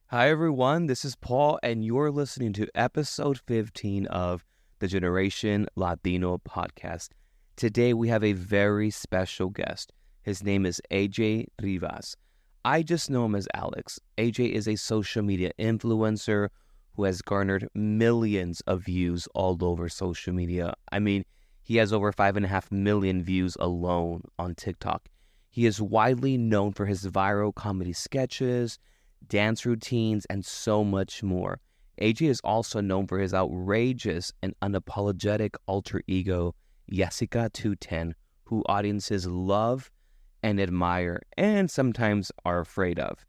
Hi, everyone. This is Paul, and you're listening to episode 15 of the Generation Latino podcast. Today, we have a very special guest. His name is AJ Rivas. I just know him as Alex. AJ is a social media influencer who has garnered millions of views all over social media. I mean, he has over 5.5 million views alone on TikTok. He is widely known for his viral comedy sketches, dance routines, and so much more. AJ is also known for his outrageous and unapologetic alter ego, Jessica 210, who audiences love and admire and sometimes are afraid of.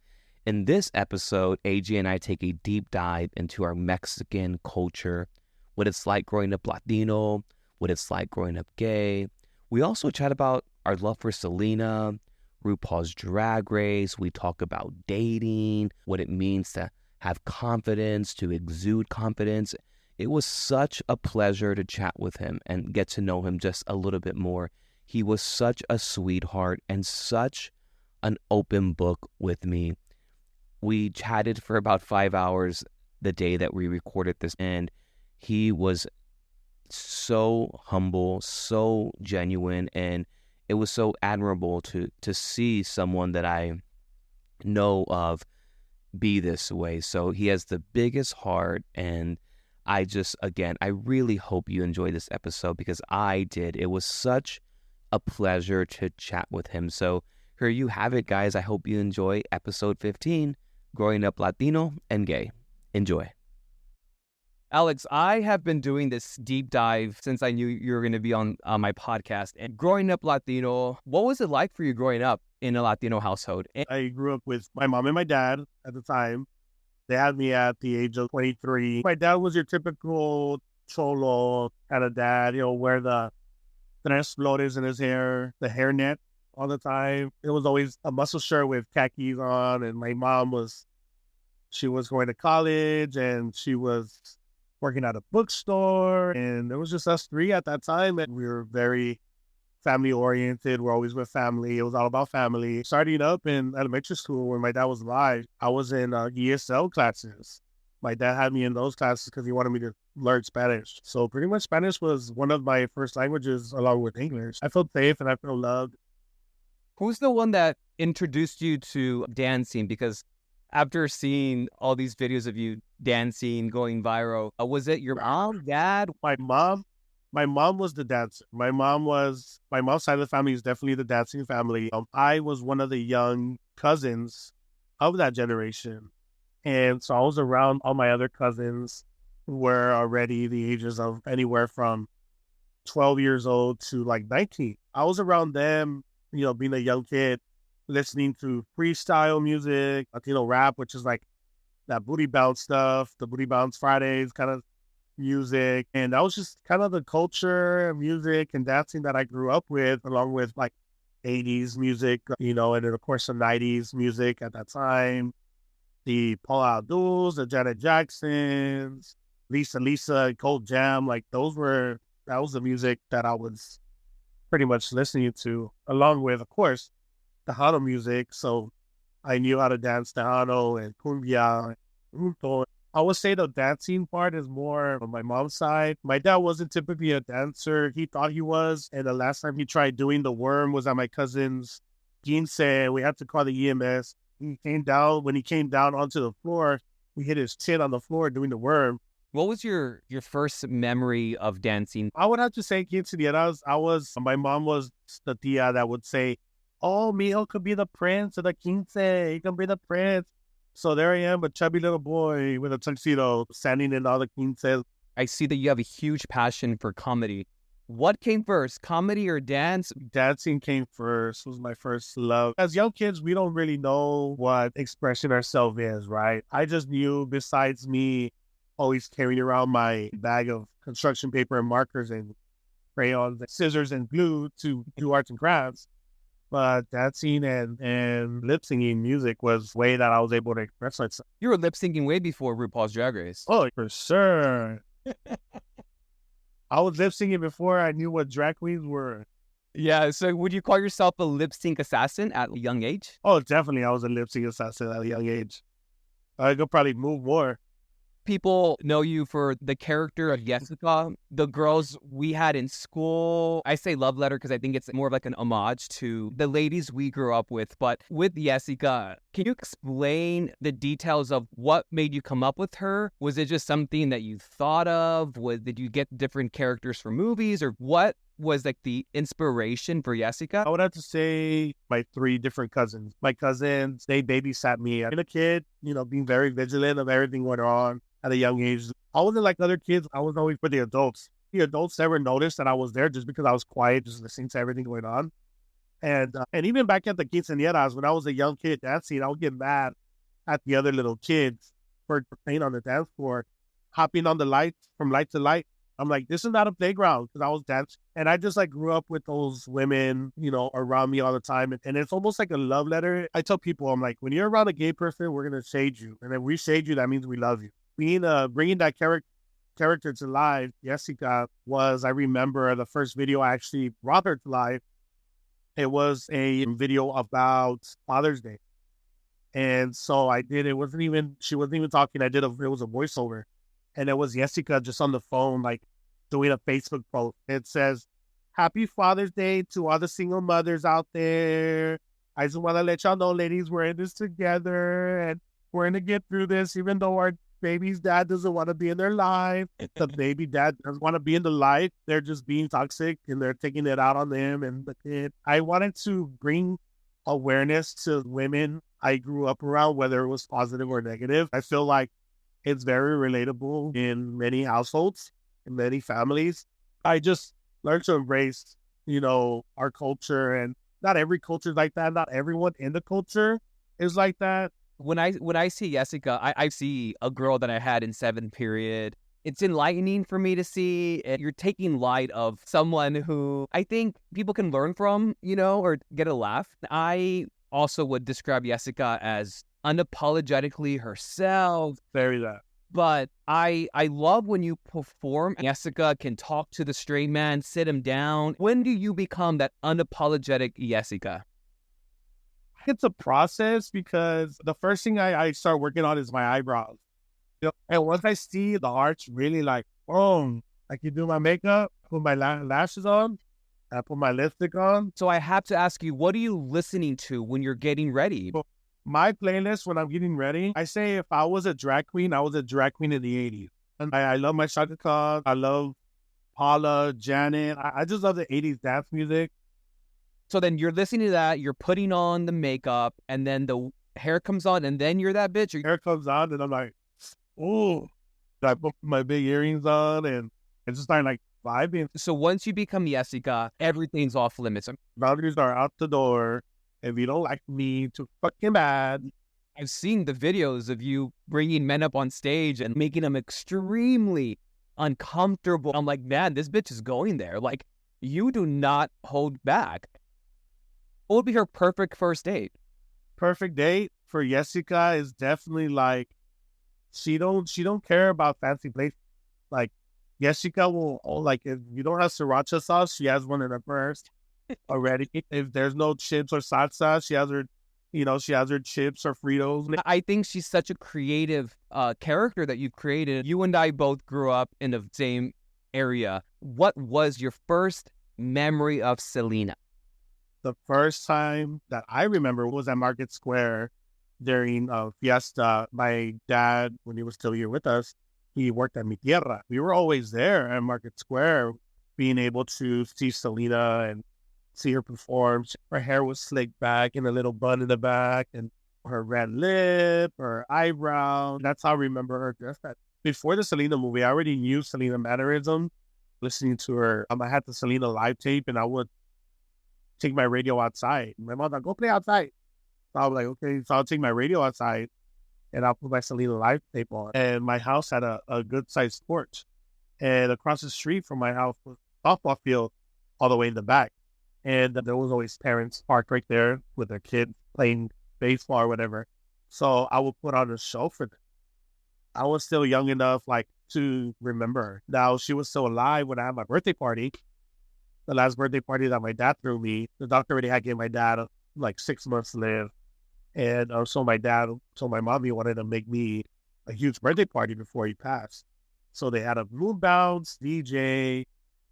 In this episode, AJ and I take a deep dive into our Mexican culture, what it's like growing up Latino, what it's like growing up gay. We also chat about our love for Selena, RuPaul's Drag Race. We talk about dating, what it means to have confidence, to exude confidence. It was such a pleasure to chat with him and get to know him just a little bit more. He was such a sweetheart and such an open book with me. We chatted for about 5 hours the day that we recorded this, and he was so humble, so genuine, and it was so admirable to see someone that I know of be this way. So he has the biggest heart, and I really hope you enjoy this episode because I did. It was such a pleasure to chat with him. So here you have it, guys. I hope you enjoy episode 15, Growing Up Latino and Gay. Enjoy. Alex, I have been doing this deep dive since I knew you were going to be on my podcast. And growing up Latino, what was it like for you growing up in a Latino household? I grew up with my mom and my dad at the time. They had me at the age of 23. My dad was your typical cholo kind of dad, wear the tres flores in his hair, the hairnet all the time. It was always a muscle shirt with khakis on. And my mom she was going to college and she was working at a bookstore, and there was just us three at that time, and we were very family oriented. We're always with family. It was all about family. Starting up in elementary school when my dad was alive, I was in ESL classes. My dad had me in those classes because he wanted me to learn Spanish. So pretty much Spanish was one of my first languages along with English. I felt safe and I felt loved. Who's the one that introduced you to dancing? Because after seeing all these videos of you dancing, going viral, was it your mom, dad? My mom was the dancer. My mom's side of the family is definitely the dancing family. I was one of the young cousins of that generation. And so I was around all my other cousins who were already the ages of anywhere from 12 years old to like 19. I was around them, being a young kid, listening to freestyle music, Latino rap, which is like that booty bounce stuff, the booty bounce Fridays kind of music. And that was just kind of the culture, music, and dancing that I grew up with, along with like 80s music, and then of course the 90s music at that time. The Paula Abduls, the Janet Jacksons, Lisa, Cold Jam, that was the music that I was pretty much listening to, along with, of course, Tejano music. So I knew how to dance Tejano and cumbia and ruto. I would say the dancing part is more on my mom's side. My dad wasn't typically a dancer. He thought he was. And the last time he tried doing the worm was at my cousin's quince. We had to call the EMS. When he came down onto the floor, he hit his chin on the floor doing the worm. What was your first memory of dancing? I would have to say quinceañeras. My mom was the tia that would say, "Oh, mijo could be the prince of the quince. He can be the prince." So there I am, a chubby little boy with a tuxedo, standing in all the quinces. I see that you have a huge passion for comedy. What came first, comedy or dance? Dancing came first, was my first love. As young kids, we don't really know what expressing ourselves is, right? I just knew, besides me always carrying around my bag of construction paper and markers and crayons, and scissors and glue to do arts and crafts, but dancing and lip singing music was the way that I was able to express myself. You were lip syncing way before RuPaul's Drag Race. Oh, for sure. I was lip syncing before I knew what drag queens were. Yeah, so would you call yourself a lip sync assassin at a young age? Oh, definitely. I was a lip sync assassin at a young age. I could probably move more. People know you for the character of Jessica. The girls we had in school, I say love letter because I think it's more of like an homage to the ladies we grew up with. But with Jessica, can you explain the details of what made you come up with her? Was it just something that you thought of? Did you get different characters from movies, or what was like the inspiration for Jessica? I would have to say my 3 different cousins. My cousins, they babysat me. I've been a kid, being very vigilant of everything going on at a young age. I wasn't like other kids. I was always with the adults. The adults never noticed that I was there just because I was quiet, just listening to everything going on. And even back at the quinceañeras, when I was a young kid dancing, I would get mad at the other little kids for playing on the dance floor, hopping on the lights from light to light. I'm like, this is not a playground, because I was dancing. And I just like grew up with those women, around me all the time. And it's almost like a love letter. I tell people, I'm like, when you're around a gay person, we're going to shade you. And if we shade you, that means we love you. Bringing that character to life, Jessica, I remember the first video I actually brought her to life. It was a video about Father's Day. And so I did, she wasn't even talking. It was a voiceover. And it was Jessica just on the phone, like doing a Facebook post. It says, "Happy Father's Day to all the single mothers out there. I just want to let y'all know, ladies, we're in this together and we're going to get through this, even though our baby's dad doesn't want to be in their life. The baby dad doesn't want to be in the life. They're just being toxic and they're taking it out on them and the kid." I wanted to bring awareness to women I grew up around, whether it was positive or negative. I feel like it's very relatable in many households, in many families. I just learned to embrace, our culture, and not every culture is like that. Not everyone in the culture is like that. When I see Jessica, I see a girl that I had in 7th period. It's enlightening for me to see. You're taking light of someone who I think people can learn from, or get a laugh. I also would describe Jessica as unapologetically herself. Very that. But I love when you perform. Jessica can talk to the straight man, sit him down. When do you become that unapologetic Jessica? It's a process, because the first thing I start working on is my eyebrows. And once I see the arch really like, boom, I can do my makeup, put my lashes on, I put my lipstick on. So I have to ask you, what are you listening to when you're getting ready? My playlist when I'm getting ready, I say if I was a drag queen, I was a drag queen in the 80s. And I love my Shaka Khan. I love Paula, Janet. I just love the 80s dance music. So then you're listening to that, you're putting on the makeup, and then the hair comes on, and then you're that bitch. Hair comes on, and I'm like, ooh. I put my big earrings on, and I just start like vibing. So once you become Jessica, everything's off limits. Boundaries are out the door. If you don't like me, too fucking bad. I've seen the videos of you bringing men up on stage and making them extremely uncomfortable. I'm like, man, this bitch is going there. Like, you do not hold back. What would be her perfect first date? Perfect date for Jessica is definitely like, she don't care about fancy places. Like, Jessica will, like, if you don't have sriracha sauce, she has one in her purse already. If there's no chips or salsa, she has her chips or Fritos. I think she's such a creative character that you've created. You and I both grew up in the same area. What was your first memory of Selena? The first time that I remember was at Market Square during a fiesta. My dad, when he was still here with us, he worked at Mi Tierra. We were always there at Market Square, being able to see Selena and see her perform. Her hair was slicked back and a little bun in the back, and her red lip, her eyebrow. That's how I remember her dressed. Before the Selena movie, I already knew Selena mannerism. Listening to her, I had the Selena live tape, and I would take my radio outside. My mom would go play outside. So I was like, okay. So I'll take my radio outside, and I'll put my Selena live tape on. And my house had a good sized porch. And across the street from my house was a softball field all the way in the back. And there was always parents parked right there with their kids playing baseball or whatever. So I would put on a show for them. I was still young enough, like, to remember her. Now, she was still alive when I had my birthday party. The last birthday party that my dad threw me, the doctor already had gave my dad like 6 months to live. And so my dad told my mom he wanted to make me a huge birthday party before he passed. So they had a moon bounce, DJ,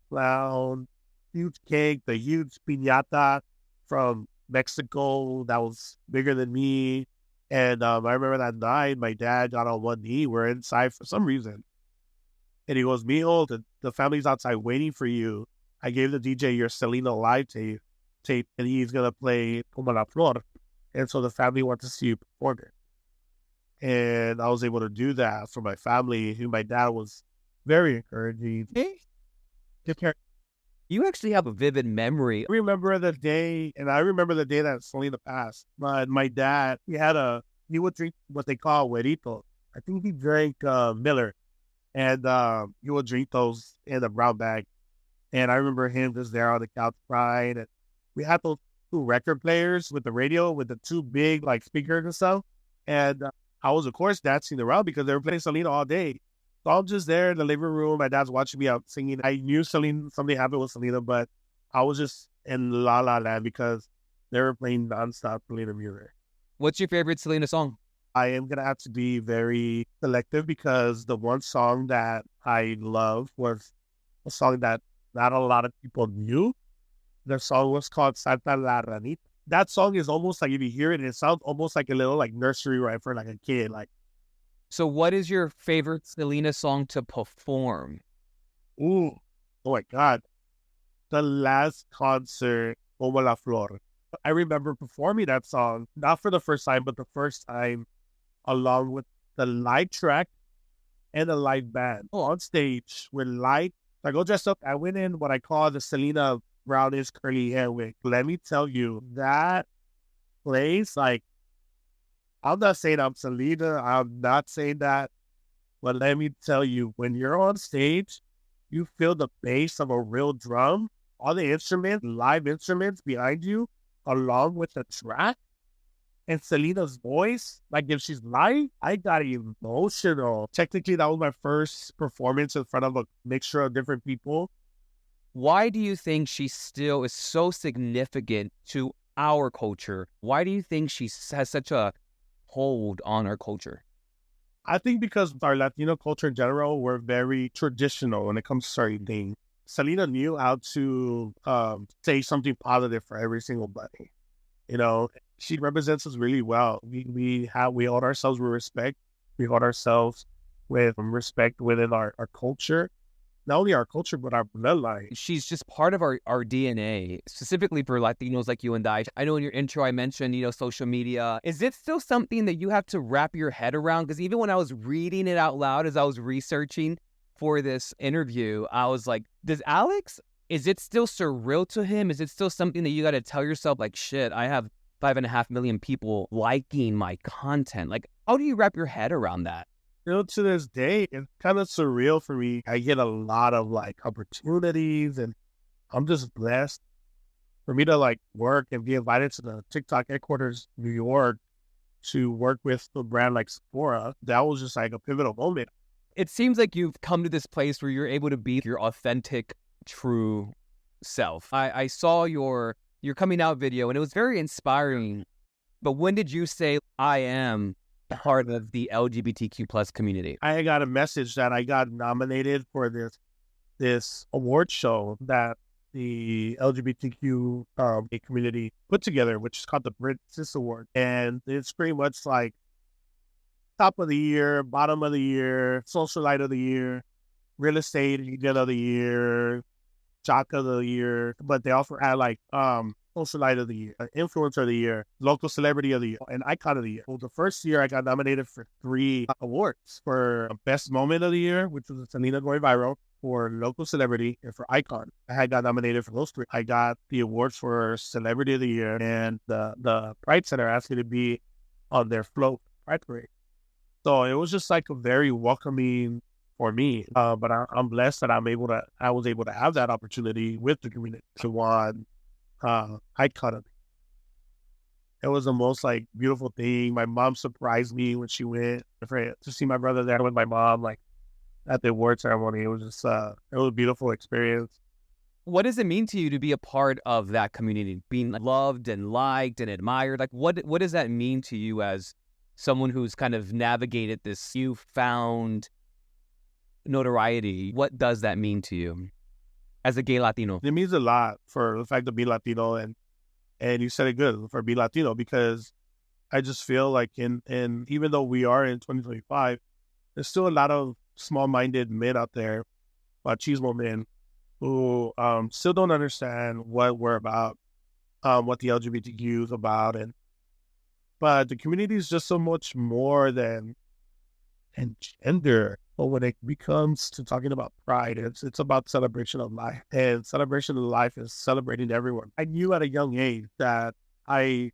clown, huge cake, the huge piñata from Mexico that was bigger than me. And I remember that night, my dad got on one knee. We're inside for some reason. And he goes, Mijo, the family's outside waiting for you. I gave the DJ your Selena live tape, and he's going to play Como la Flor. And so the family wants to see you perform it. And I was able to do that for my family, who my dad was very encouraging. Hey, you actually have a vivid memory. I remember the day that Selena passed. But my dad, he would drink what they call huerito. I think he drank Miller. And he would drink those in a brown bag. And I remember him just there on the couch crying. And we had those two record players with the radio with the two big like speakers and stuff. And I was, of course, dancing around because they were playing Selena all day. So I'm just there in the living room. My dad's watching me out singing. I knew Selena, something happened with Selena, but I was just in La La Land because they were playing nonstop Selena music. What's your favorite Selena song? I am going to have to be very selective because the one song that I love was a song that not a lot of people knew. The song was called Santa La Ranita. That song is almost like, if you hear it, it sounds almost like a little like nursery rhyme for like a kid. Like, so what is your favorite Selena song to perform? oh my God. The last concert, Como la Flor. I remember performing that song, not for the first time, but the first time along with the light track and the light band on stage with light. I go dressed up. I went in what I call the Selena brownish curly hair wig. Let me tell you, that place, like, I'm not saying I'm Selena. I'm not saying that. But let me tell you, when you're on stage, you feel the bass of a real drum, all the instruments, live instruments behind you, along with the track. And Selena's voice, like if she's live, I got emotional. Technically, that was my first performance in front of a mixture of different people. Why do you think she still is so significant to our culture? Why do you think she has such a hold on our culture? I think because our Latino culture in general, we're very traditional when it comes to certain things. Selena knew how to say something positive for every single buddy. You know, she represents us really well. We hold ourselves with respect. We hold ourselves with respect within our culture. Not only our culture, but our bloodline. She's just part of our DNA, specifically for Latinos like you and I. I know in your intro I mentioned, social media. Is it still something that you have to wrap your head around? Because even when I was reading it out loud as I was researching for this interview, I was like, is it still surreal to him? Is it still something that you got to tell yourself, like, shit, I have 5.5 million people liking my content? Like, how do you wrap your head around that? Still to this day, it's kind of surreal for me. I get a lot of like opportunities, and I'm just blessed for me to like work and be invited to the TikTok headquarters, New York, to work with a brand like Sephora. That was just like a pivotal moment. It seems like you've come to this place where you're able to be your authentic, true self. I saw your coming out video, and it was very inspiring. But when did you say, I am part of the LGBTQ plus community? I got a message that I got nominated for this award show that the LGBTQ community put together, which is called the Brit Cis Award. And it's pretty much like top of the year, bottom of the year, socialite of the year, real estate agent of the year, jock of the year. But they also had like socialite of the year, influencer of the year, local celebrity of the year, and icon of the year. Well, the first year I got nominated for 3 awards: for best moment of the year, which was Selena going viral, for local celebrity, and for icon. I had got nominated for those 3. I got the awards for celebrity of the year, and the Pride Center asked me to be on their float Pride Parade. So it was just like a very welcoming for me. But I'm blessed that I was able to have that opportunity with the community to win icon. It was the most like beautiful thing. My mom surprised me when she went to see my brother there with my mom, like at the award ceremony. It was just it was a beautiful experience. What does it mean to you to be a part of that community, being loved and liked and admired? Like, what does that mean to you as someone who's kind of navigated this newfound notoriety? What does that mean to you as a gay Latino? It means a lot for the fact to be Latino, and you said it good for be Latino, because I just feel like in even though we are in 2025, there's still a lot of small-minded men out there, machismo men, who still don't understand what we're about, what the LGBTQ is about, but the community is just so much more than gender. But when it becomes to talking about pride, it's about celebration of life, and celebration of life is celebrating everyone. I knew at a young age that I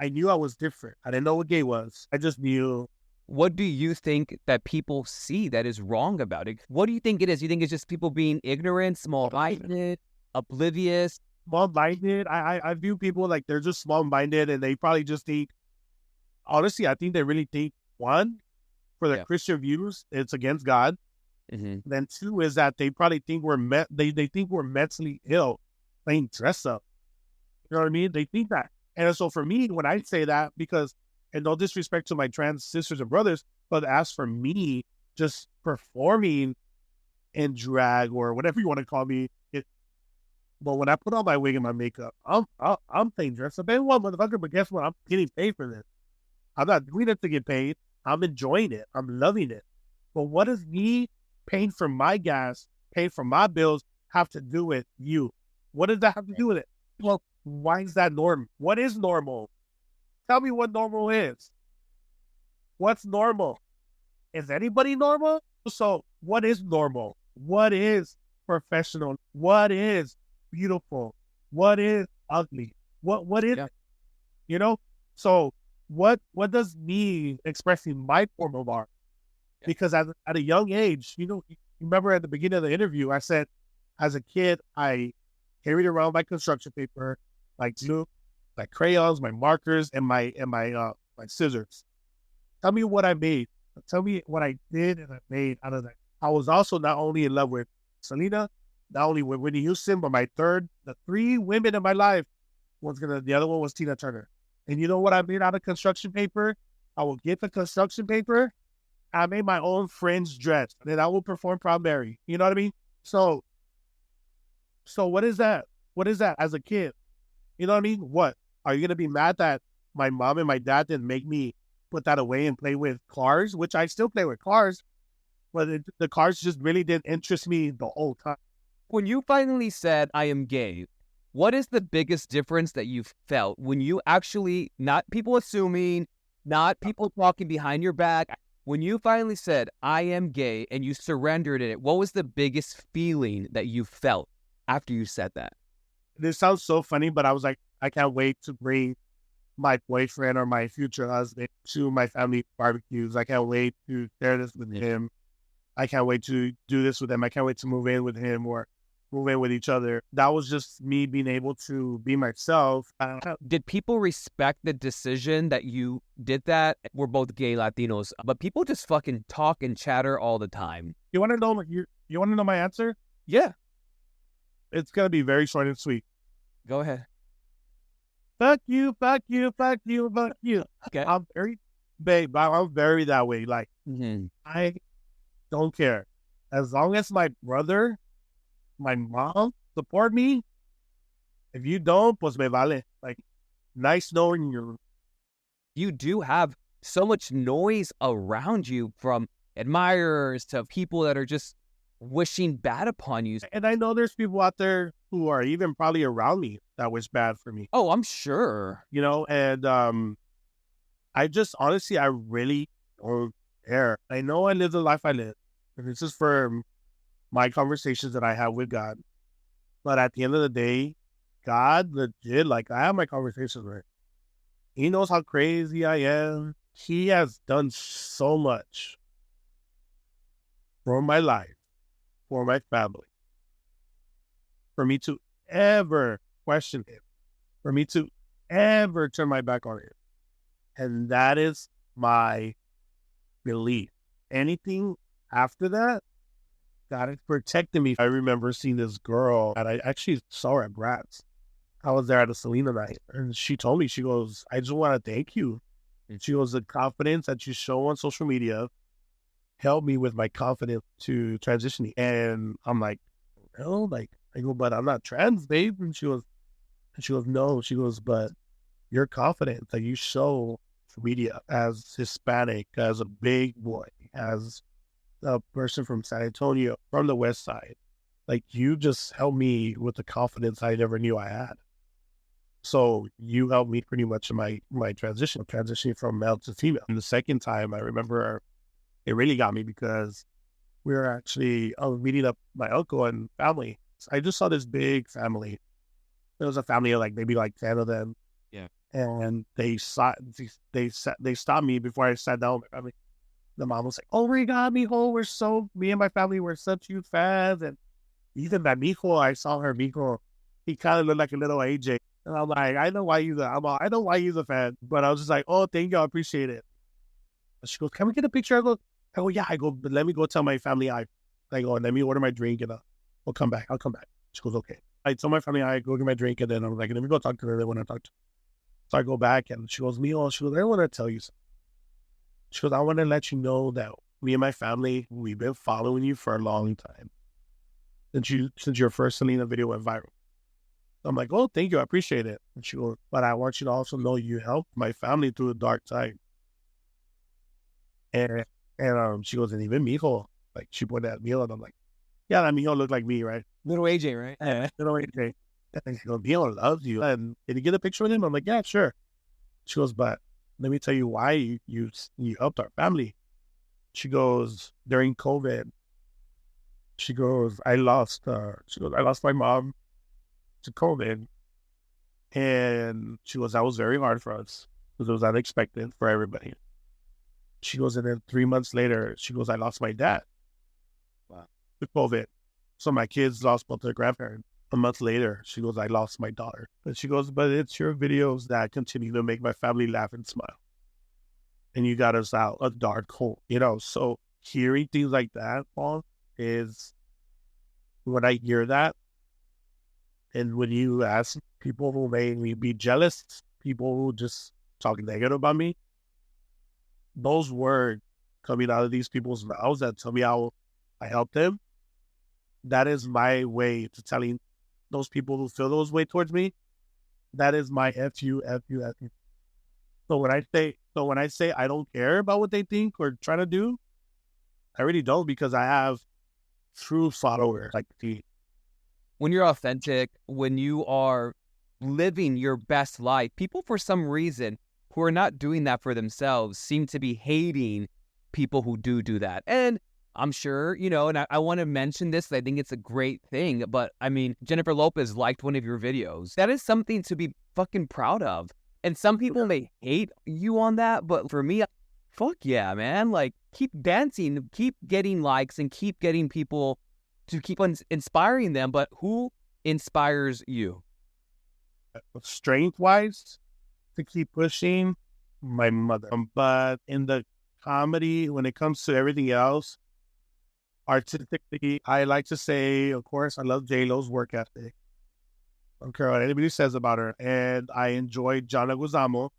knew I was different. I didn't know what gay was. I just knew. What do you think that people see that is wrong about it? What do you think it is? You think it's just people being ignorant, small-minded, oblivious? Small-minded. I view people like they're just small-minded, and they probably just think, honestly, I think they really think, one, for their Christian views, it's against God. Mm-hmm. Then two is that they probably think they think we're mentally ill playing dress up. You know what I mean? They think that. And so for me, when I say that, because, and no disrespect to my trans sisters and brothers, but as for me, just performing in drag or whatever you want to call me, but when I put on my wig and my makeup, I'm playing dress up. Everyone, motherfucker, but guess what? I'm getting paid for this. I'm not doing it to get paid. I'm enjoying it. I'm loving it. But what does me paying for my gas, paying for my bills have to do with you? What does that have to do with it? Well, why is that normal? What is normal? Tell me what normal is. What's normal? Is anybody normal? So what is normal? What is professional? What is beautiful? What is ugly? What is it? You know? So what does me expressing my form of art? Because at a young age, you remember at the beginning of the interview, I said, as a kid, I carried around my construction paper, my glue, my crayons, my markers, and my scissors. Tell me what I made. Tell me what I did and I made out of that. I was also not only in love with Selena, not only with Whitney Houston, but the three women in my life the other one was Tina Turner. And you know what I made out of construction paper? I will get the construction paper. I made my own friend's dress, and then I will perform Proud Mary. You know what I mean? So what is that? What is that as a kid? You know what I mean? What? Are you going to be mad that my mom and my dad didn't make me put that away and play with cars, which I still play with cars, but the cars just really didn't interest me the whole time. When you finally said, I am gay, what is the biggest difference that you felt when you actually, not people assuming, not people talking behind your back, when you finally said, I am gay, and you surrendered it, what was the biggest feeling that you felt after you said that? This sounds so funny, but I was like, I can't wait to bring my boyfriend or my future husband to my family barbecues. I can't wait to share this with him. I can't wait to do this with him. I can't wait to move in with him or move in with each other. That was just me being able to be myself. Did people respect the decision that you did that? We're both gay Latinos, but people just fucking talk and chatter all the time. You want to know? You want to know my answer? Yeah. It's gonna be very short and sweet. Go ahead. Fuck you, fuck you, fuck you, fuck you. Okay. I'm very that way. Like, I don't care. As long as my brother, my mom support me. If you don't, pues me vale. Like, nice knowing you. You do have so much noise around you, from admirers to people that are just wishing bad upon you. And I know there's people out there who are even probably around me that wish bad for me. Oh, I'm sure. You know, and I just honestly, I really don't care. I know I live the life I live. And this is for my conversations that I have with God. But at the end of the day, God legit, like, I have my conversations with him. He knows how crazy I am. He has done so much for my life, for my family, for me to ever question him, for me to ever turn my back on him. And that is my belief. Anything after that, God is protecting me. I remember seeing this girl, and I actually saw her at Bratz. I was there at a Selena night, and she told me, she goes, I just want to thank you. And she goes, the confidence that you show on social media helped me with my confidence to transitioning. And I'm like, no, like, I go, but I'm not trans, babe. And she goes, no. She goes, but your confidence that you show for media as Hispanic, as a big boy, as a person from San Antonio, from the West Side, like, you just helped me with the confidence I never knew I had. So you helped me pretty much in my transitioning from male to female. And the second time, I remember it really got me because we were actually meeting up my uncle and family. So I just saw this big family. There was a family of like maybe like 10 of them. Yeah. And they stopped me before I sat down with my family. The mom was like, "Oh my God, mijo, me and my family were such huge fans." And even that mijo, I saw her mijo. He kind of looked like a little AJ. And I'm like, I know why you're a fan. But I was just like, oh, thank you. I appreciate it. And she goes, can we get a picture? I go, yeah. I go, but let me go tell my family I go, let me order my drink and I'll come back. I'll come back. She goes, okay. I tell my family I go get my drink and then I'm like, let me go talk to her. They want to talk to her. So I go back and she goes, Mio, she goes, I want to tell you something. She goes, I want to let you know that me and my family, we've been following you for a long time. Since your first Selena video went viral. I'm like, oh, thank you. I appreciate it. And she goes, but I want you to also know you helped my family through a dark time. And she goes, and even Mijo, like she pointed at Mio and I'm like, yeah, that Mijo looked like me, right? Little AJ, right? Yeah, little AJ. And she goes, Mio loves you. And did you get a picture with him? I'm like, yeah, sure. She goes, but let me tell you why you helped our family. She goes, during COVID, she goes, I lost my mom to COVID. And she goes, that was very hard for us because it was unexpected for everybody. She goes, and then 3 months later, she goes, I lost my dad. Wow. With COVID. So my kids lost both their grandparents. A month later, she goes, I lost my daughter. And she goes, but it's your videos that continue to make my family laugh and smile. And you got us out a dark hole, So hearing things like that, Paul, is when I hear that, and when you ask people who made me be jealous, people who just talk negative about me, those words coming out of these people's mouths that tell me how I helped them, that is my way to telling those people who feel those way towards me, that is my F you, F you, F you. So when I say I don't care about what they think or try to do, I really don't, because I have true followers like the. When you're authentic, when you are living your best life, people for some reason who are not doing that for themselves seem to be hating people who do that. And I'm sure, and I want to mention this, I think it's a great thing, but I mean, Jennifer Lopez liked one of your videos. That is something to be fucking proud of. And some people may hate you on that, but for me, fuck yeah, man. Like, keep dancing, keep getting likes, and keep getting people to keep on inspiring them. But who inspires you? Strength-wise, to keep pushing, my mother. But in the comedy, when it comes to everything else, artistically, I like to say, of course, I love J-Lo's work ethic. I don't care what anybody says about her. And I enjoyed John Leguizamo.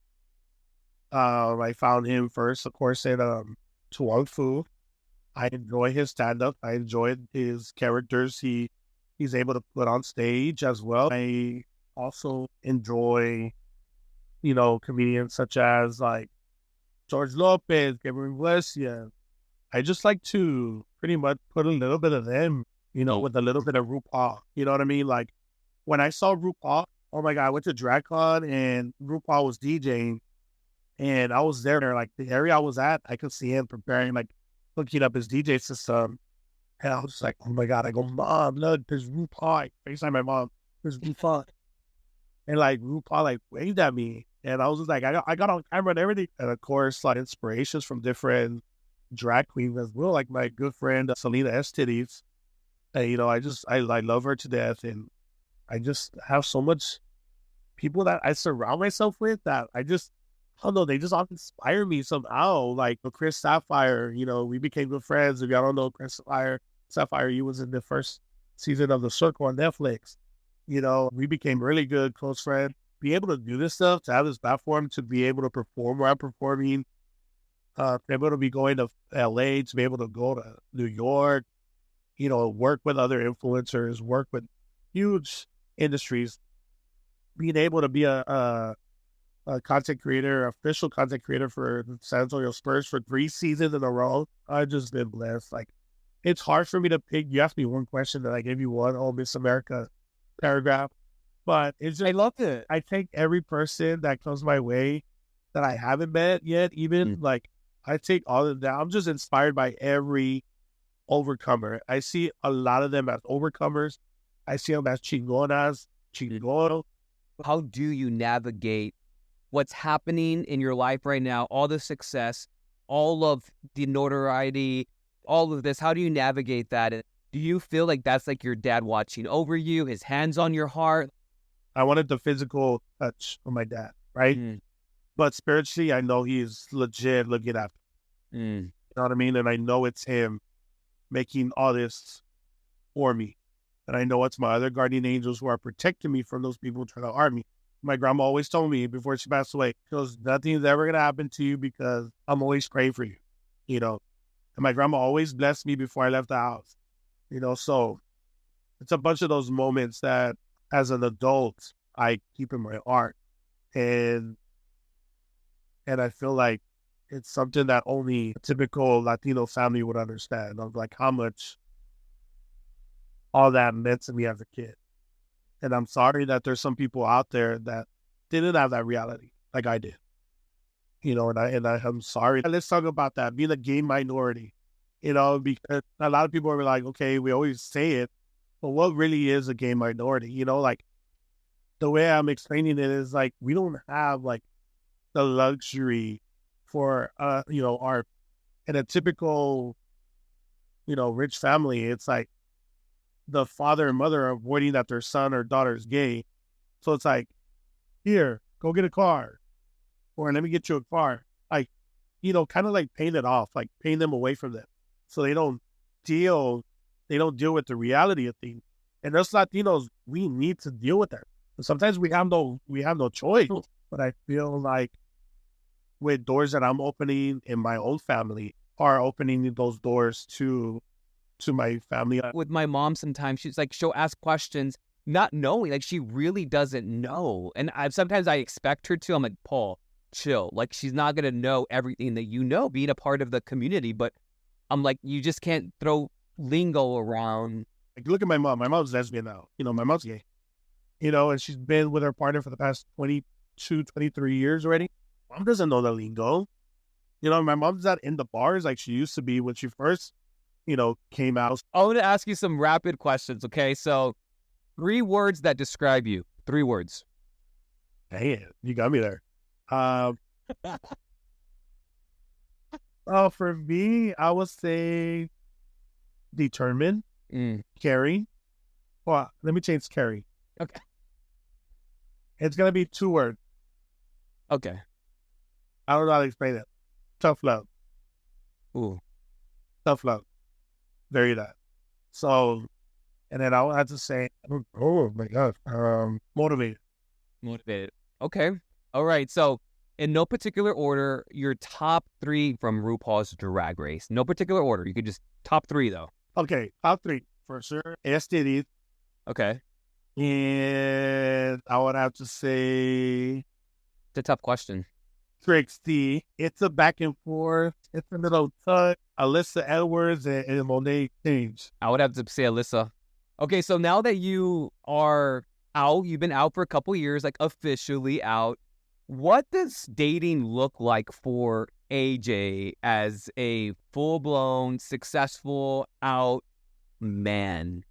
I found him first, of course, in Tuang Fu. I enjoy his stand-up. I enjoyed his characters he's able to put on stage as well. I also enjoy, comedians such as like George Lopez, Gabriel Iglesias. I just like to pretty much put a little bit of them, with a little bit of RuPaul. You know what I mean? Like, when I saw RuPaul, oh my God, I went to DragCon and RuPaul was DJing, and I was there. Like, the area I was at, I could see him preparing, like, hooking up his DJ system. And I was just like, oh my God. I go, Mom, look, there's RuPaul. I FaceTime my mom, there's RuPaul. And like, RuPaul, like, waved at me. And I was just like, I got on camera and everything. And of course, like, inspirations from different drag queens as well. Like my good friend, Selena S. Titties. And, I love her to death. And I just have so much people that I surround myself with that I don't know, they just all inspire me somehow. Like Chris Sapphire, we became good friends. If y'all don't know Chris Sapphire, Sapphire, you was in the first season of The Circle on Netflix. You know, we became really good, close friends. Be able to do this stuff, to have this platform, to be able to perform where I'm performing, to be able to be going to LA, to be able to go to New York, you know, work with other influencers, work with huge industries, being able to be a content creator, official content creator for the San Antonio Spurs for 3 seasons in a row. I've just been blessed. Like, it's hard for me to pick. You asked me one question that I gave you one, oh, Miss America paragraph. But it's just, I loved it. I take every person that comes my way that I haven't met yet, even like I take all of that. I'm just inspired by every overcomer. I see a lot of them as overcomers. I see them as chingonas, chingón. How do you navigate what's happening in your life right now, all the success, all of the notoriety, all of this? How do you navigate that? Do you feel like that's like your dad watching over you, his hands on your heart? I wanted the physical touch of my dad, right? But spiritually, I know he's legit looking after me. You know what I mean? And I know it's him making all this for me. And I know it's my other guardian angels who are protecting me from those people trying to harm me. My grandma always told me before she passed away, she goes, nothing's ever going to happen to you because I'm always praying for you, you know. And my grandma always blessed me before I left the house, you know. So it's a bunch of those moments that as an adult, I keep in my heart. And I feel like it's something that only a typical Latino family would understand, of like how much all that meant to me as a kid. And I'm sorry that there's some people out there that didn't have that reality like I did. You know, I'm sorry. Let's talk about that, being a gay minority, you know, because a lot of people are like, okay, we always say it, but what really is a gay minority? You know, like the way I'm explaining it is like, we don't have like the luxury for, you know, our, in a typical, you know, rich family, it's like the father and mother are avoiding that their son or daughter is gay. So it's like, here, go get a car, or let me get you a car. Like, you know, kind of like paying it off, like paying them away from them. So they don't deal with the reality of things. And us Latinos, we need to deal with that. And sometimes we have no choice. But I feel like with doors that I'm opening in my own family are opening those doors to my family. With my mom, sometimes she'll ask questions not knowing, like she really doesn't know. And sometimes I expect her to. I'm like, Paul, chill. Like, she's not going to know everything that you know, being a part of the community. But I'm like, you just can't throw lingo around. Like, look at my mom. My mom's lesbian now. You know, my mom's gay. You know, and she's been with her partner for the past 22, 23 years already. Mom doesn't know the lingo. You know, my mom's not in the bars like she used to be when she first, you know, came out. I want to ask you some rapid questions, okay? So 3 words that describe you. 3 words. Dang, you got me there. Oh, for me, I would say determined, caring. Well, let me change caring. Okay. It's going to be 2 words. Okay. I don't know how to explain it. Tough love. Ooh. Tough love. Very that. So, and then I would have to say, oh my God, motivated. Motivated. Okay. All right. So, in no particular order, your top 3 from RuPaul's Drag Race. No particular order. You could just top 3 though. Okay, top 3 for sure. STD. Okay. And I would have to say It's a tough question. Trixie. It's a back and forth. It's a little tough. Alyssa Edwards and Monet Change. I would have to say Alyssa. Okay, so now that you are out, you've been out for a couple years, like officially out, what does dating look like for AJ as a full-blown, successful, out man?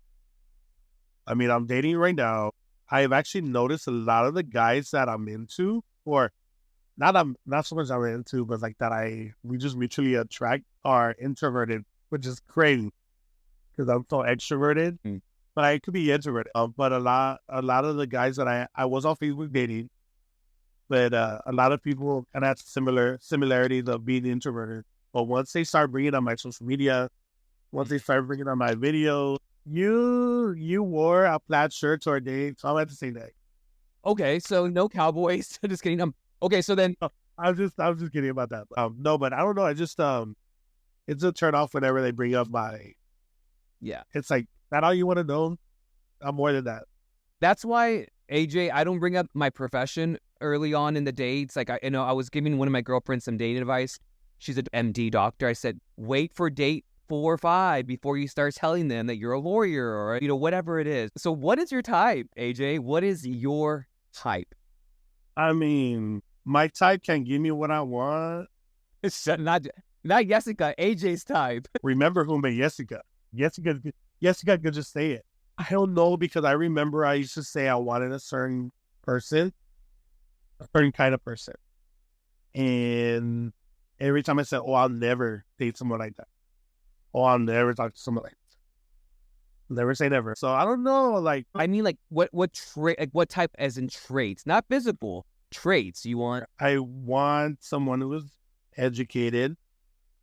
I mean, I'm dating right now. I've actually noticed a lot of the guys that I'm into, or not so much I'm into, but like that we just mutually attract, are introverted, which is crazy because I'm so extroverted. But I could be introverted. But a lot of the guys that I was on Facebook dating, but a lot of people kind of have similarities of being introverted. But once they start bringing on my social media, Once they started bringing on my video, you wore a plaid shirt to our date, so I had to say that. Okay, so no cowboys. Just kidding. Okay, so then I was just kidding about that. No, but I don't know. I just it's a turn off whenever they bring up my. yeah. It's like that. All you want to know? I'm more than that. That's why, AJ, I don't bring up my profession early on in the dates. Like, I was giving one of my girlfriends some dating advice. She's an MD doctor. I said, wait for date 4 or 5 before you start telling them that you're a lawyer or, whatever it is. So what is your type, AJ? What is your type? I mean, my type can give me what I want. It's not Jessica, AJ's type. Remember who made Jessica? Jessica could just say it. I don't know, because I remember I used to say I wanted a certain person, a certain kind of person. And every time I said, oh, I'll never date someone like that. Oh, I'll never talk to someone like that. Never say never. So I don't know, like. I mean, like, what trait, like, what type as in traits, not physical traits you want? I want someone who is educated.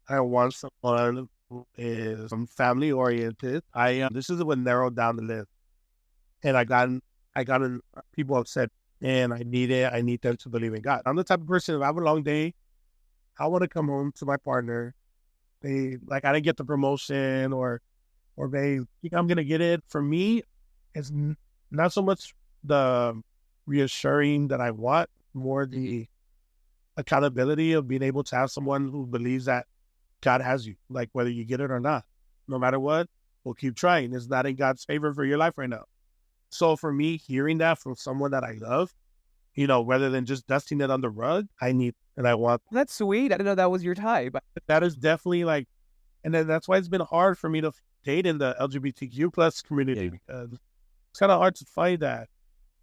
I want someone who is family oriented. This is what narrowed down the list, and I got people upset, and I need them to believe in God. I'm the type of person, if I have a long day, I want to come home to my partner. I didn't get the promotion, or they think I'm gonna get it. For me, it's not so much the reassuring that I want, more the accountability of being able to have someone who believes that God has you, like whether you get it or not. No matter what, we'll keep trying. It's not in God's favor for your life right now. So for me, hearing that from someone that I love, rather than just dusting it on the rug, I need and I want. That's sweet. I didn't know that was your type. That is definitely like, and then that's why it's been hard for me to date in the LGBTQ plus community, because it's kind of hard to find that.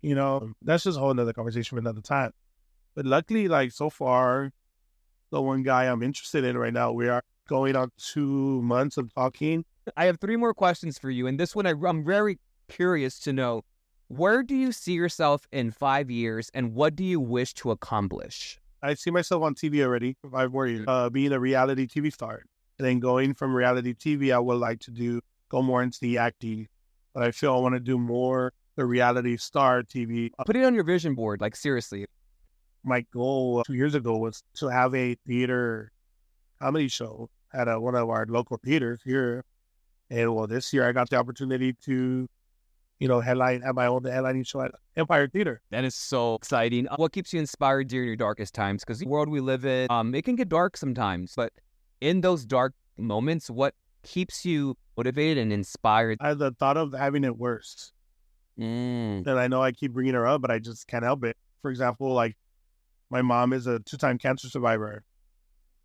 That's just a whole nother conversation for another time. But luckily, like so far, the one guy I'm interested in right now, we are going on 2 months of talking. I have 3 more questions for you. And this one, I'm very curious to know, where do you see yourself in 5 years and what do you wish to accomplish? I see myself on TV already for 5 more years, being a reality TV star. And then going from reality TV, I would like to go more into the acting. But I feel I want to do more the reality star TV. Put it on your vision board, like seriously. My goal 2 years ago was to have a theater comedy show at one of our local theaters here. And this year I got the opportunity to, headline at my own headlining show at Empire Theater. That is so exciting. What keeps you inspired during your darkest times? Because the world we live in, it can get dark sometimes. But in those dark moments, what keeps you motivated and inspired? I had the thought of having it worse. And I know I keep bringing her up, but I just can't help it. For example, like, my mom is a 2-time cancer survivor.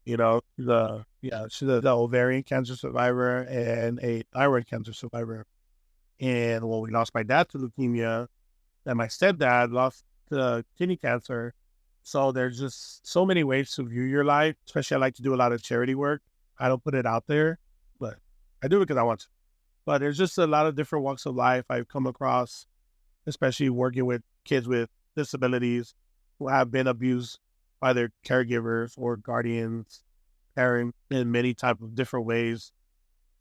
She's the ovarian cancer survivor and a thyroid cancer survivor. And we lost my dad to leukemia, and my stepdad lost to kidney cancer. So there's just so many ways to view your life. Especially, I like to do a lot of charity work. I don't put it out there, but I do it because I want to. But there's just a lot of different walks of life I've come across, especially working with kids with disabilities who have been abused by their caregivers or guardians, parents, in many type of different ways.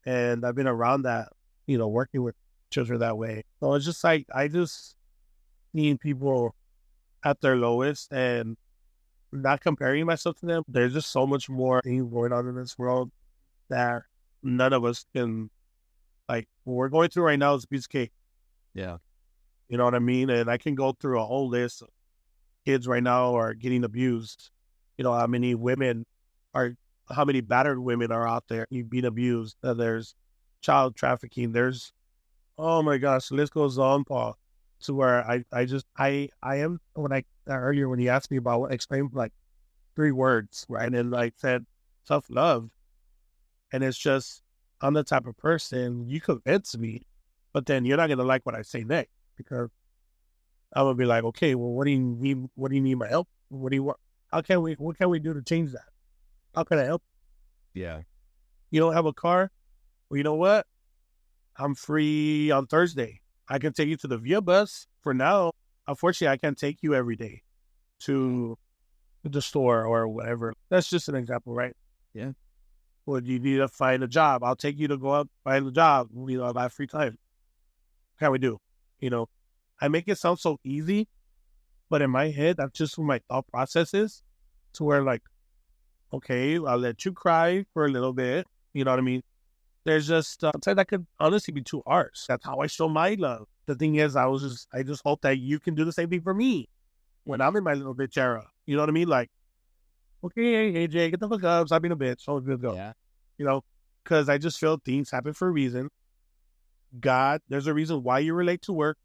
And I've been around that, working with children that way. So it's just like, I just need people at their lowest and not comparing myself to them. There's just so much more things going on in this world that none of us can, like, what we're going through right now is a piece of cake. Yeah. You know what I mean? And I can go through a whole list of kids right now are getting abused. How many battered women are out there being abused. There's child trafficking. There's, oh my gosh, the list goes on, Paul. To where I am, earlier when you asked me about explain like 3 words, right? And like said self-love. And it's just, I'm the type of person, you convince me, but then you're not going to like what I say next, because I'm gonna be like, okay, well, what do you need? What do you need my help? What do you want? What can we do to change that? How can I help? Yeah. You don't have a car? Well, you know what? I'm free on Thursday. I can take you to the Via bus for now. Unfortunately, I can't take you every day to the store or whatever. That's just an example, right? Yeah. Or you need to find a job. I'll take you to go up, find a job. If I have free time. How we do? I make it sound so easy, but in my head, that's just what my thought process is. To where like, okay, I'll let you cry for a little bit. You know what I mean? There's just sometimes that could honestly be too harsh. That's how I show my love. The thing is, I just hope that you can do the same thing for me when I'm in my little bitch era. You know what I mean? Like, okay, hey, AJ, get the fuck up, stop being a bitch. Oh, good go. Yeah. Because I just feel things happen for a reason. God, there's a reason why you were late to work.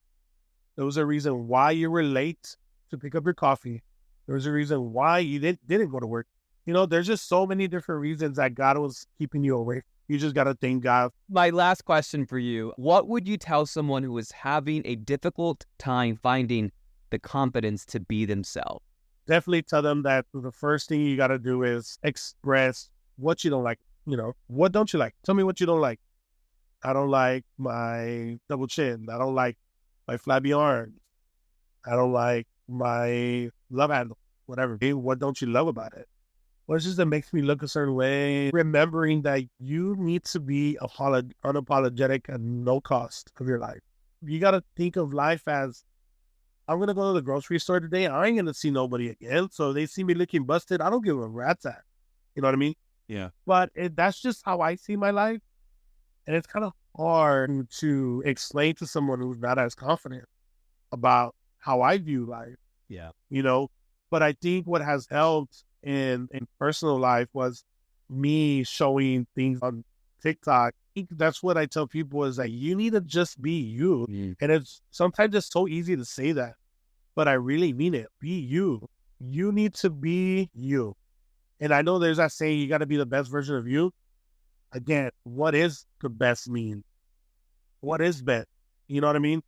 There was a reason why you were late to pick up your coffee. There was a reason why you didn't go to work. There's just so many different reasons that God was keeping you away. You just got to thank God. My last question for you. What would you tell someone who is having a difficult time finding the confidence to be themselves? Definitely tell them that the first thing you got to do is express what you don't like. What don't you like? Tell me what you don't like. I don't like my double chin. I don't like my flabby arms. I don't like my love handle, whatever. Hey, what don't you love about it? What's just that makes me look a certain way? Remembering that you need to be unapologetic at no cost of your life. You got to think of life as, I'm going to go to the grocery store today. I ain't going to see nobody again. So if they see me looking busted, I don't give a rat's at. You know what I mean? Yeah. But that's just how I see my life. And it's kind of hard to explain to someone who's not as confident about how I view life. Yeah. But I think what has helped in personal life was me showing things on TikTok. I think that's what I tell people is that you need to just be you. And it's sometimes it's so easy to say that, but I really mean it. Be you. You need to be you. And I know there's that saying, you got to be the best version of you. Again, what is the best mean? What is best? You know what I mean?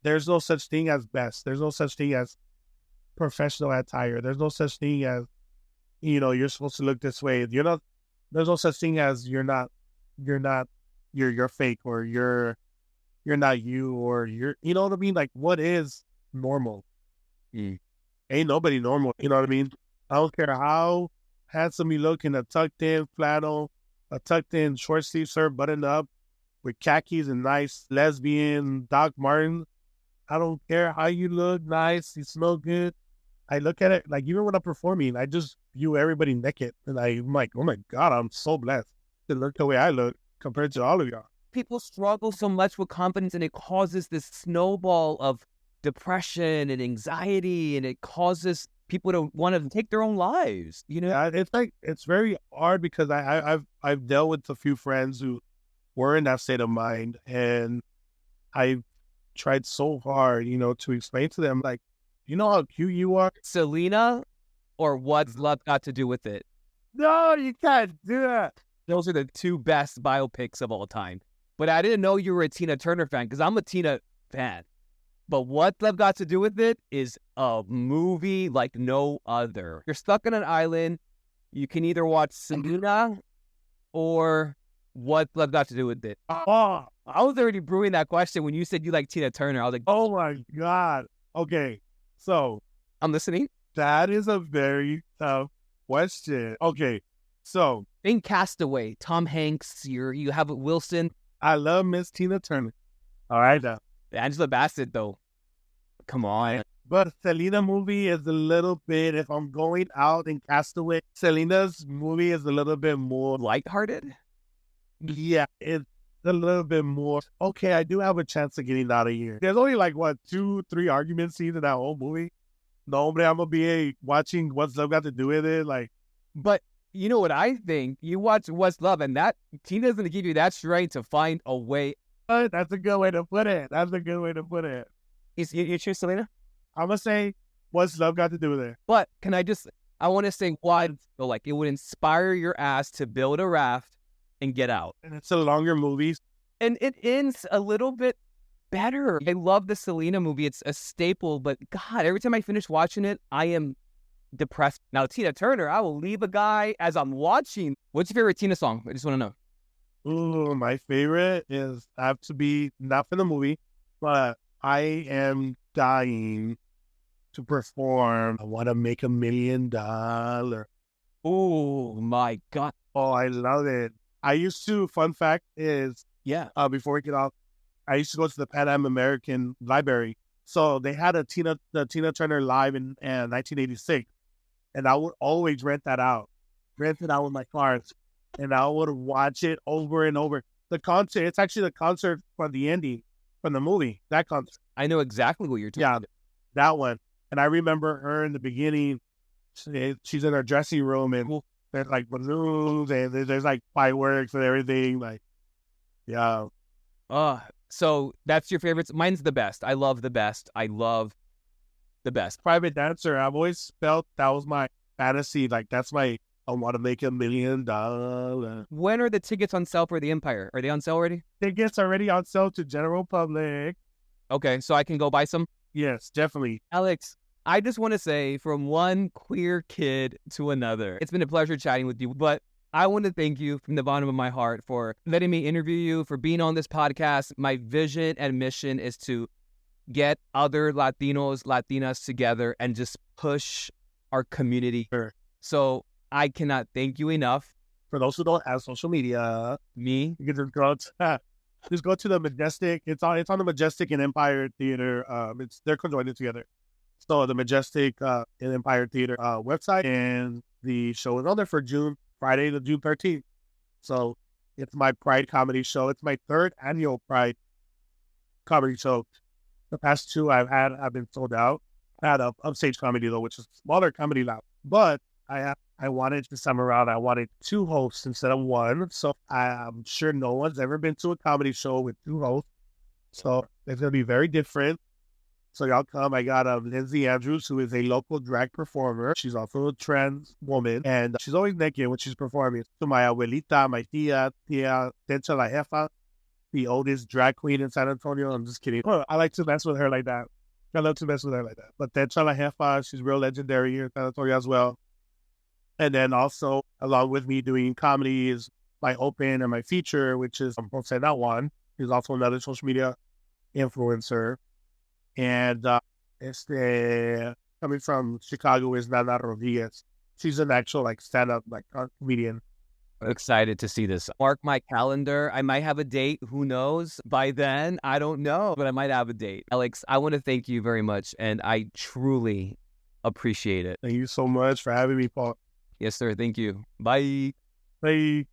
There's no such thing as best. There's no such thing as professional attire. There's no such thing as, you're supposed to look this way. There's no such thing as you're fake, or you're not you, or you know what I mean? Like, what is normal? Ain't nobody normal. You know what I mean? I don't care how handsome you look in a tucked in flannel, a tucked in short sleeve shirt buttoned up with khakis and nice lesbian Doc Martens. I don't care how you look nice, you smell good. I look at it, like, even when I'm performing, I just view everybody naked. And I'm like, oh my God, I'm so blessed to look the way I look compared to all of y'all. People struggle so much with confidence, and it causes this snowball of depression and anxiety, and it causes people to want to take their own lives. It's very hard because I've dealt with a few friends who were in that state of mind, and I've tried so hard, to explain to them, like, you know how cute you are? Selena, or What's Love Got to Do with It? No, you can't do that. Those are the two best biopics of all time. But I didn't know you were a Tina Turner fan, because I'm a Tina fan. But What Love Got to Do with It is a movie like no other. You're stuck on an island. You can either watch Selena or What Love Got to Do with It. Oh, I was already brewing that question when you said you like Tina Turner. I was like, oh my God. Okay, so I'm listening. That is a very tough question. Okay, so In Castaway, Tom Hanks, you have Wilson. I love Miss Tina Turner. All right, now. Angela Bassett, though. Come on. But Selena movie is a little bit, if I'm going out in Castaway, Selena's movie is a little bit more Lighthearted? Yeah, it's a little bit more. Okay, I do have a chance of getting out of here. There's only like, 2-3 argument scenes in that whole movie. No, hombre, I'm going to be watching What's Love Got to Do with It. Like, but you know what I think? You watch What's Love, and that Tina's going to give you that strength to find a way. That's a good way to put it. You choose Selena? I'm going to say, What's Love Got to Do with It? But I want to say why. So like, it would inspire your ass to build a raft and get out. And it's a longer movie. And it ends a little bit better. I love the Selena movie. It's a staple, but God, every time I finish watching it, I am depressed. Now, Tina Turner, I will leave a guy as I'm watching. What's your favorite Tina song? I just want to know. Ooh, my favorite is, have to be, not for the movie, but I am dying to perform I Want to Make $1 Million. Oh my God. Oh, I love it. I used to, fun fact is, Yeah. before we get off, I used to go to the Pan Am American Library. So they had the Tina Turner live in 1986. And I would always rent it out with my cars. And I would watch it over and over. The concert, it's actually the concert from the ending, from the movie, that concert. I know exactly what you're talking Yeah, about. that one. And I remember her in the beginning, she's in her dressing room and Cool. there's like balloons and there's like fireworks and everything. Like, yeah. So that's your favorites. Mine's the best. I love the best. I love the best. Private dancer, I've always felt that was my fantasy. Like, that's my, I want to make $1 million. When are the tickets on sale for the Empire? Are they on sale already? Tickets already on sale to general public. Okay, so I can go buy some? Yes, definitely. Alex, I just want to say, from one queer kid to another, it's been a pleasure chatting with you, but I want to thank you from the bottom of my heart for letting me interview you, for being on this podcast. My vision and mission is to get other Latinos, Latinas together and just push our community. Sure. So I cannot thank you enough. For those who don't have social media, Me? you can just go to the Majestic. It's on the Majestic and Empire Theater. They're conjoined together. So the Majestic and Empire Theater website, and the show is on there for Friday, the June 13th. So it's my Pride comedy show. It's my third annual Pride comedy show. The past two I've been sold out. I had a upstage comedy though, which is a smaller comedy lab. But I wanted this time around, I wanted two hosts instead of one. So I'm sure no one's ever been to a comedy show with two hosts. So it's gonna be very different. So y'all come. I got Lindsay Andrews, who is a local drag performer. She's also a trans woman, and she's always naked when she's performing. So my abuelita, my tia Tencha la Jefa, the oldest drag queen in San Antonio. I'm just kidding. I like to mess with her like that. I love to mess with her like that. But Tencha la Jefa, she's real legendary here in San Antonio as well. And then also, along with me doing comedy is my open and my feature, which is Jose Juan, who's also another social media influencer. And coming from Chicago is Nana Rodriguez. She's an actual stand-up comedian. Excited to see this. Mark my calendar. I might have a date. Who knows? By then, I don't know, but I might have a date. Alex, I want to thank you very much, and I truly appreciate it. Thank you so much for having me, Paul. Yes, sir. Thank you. Bye. Bye.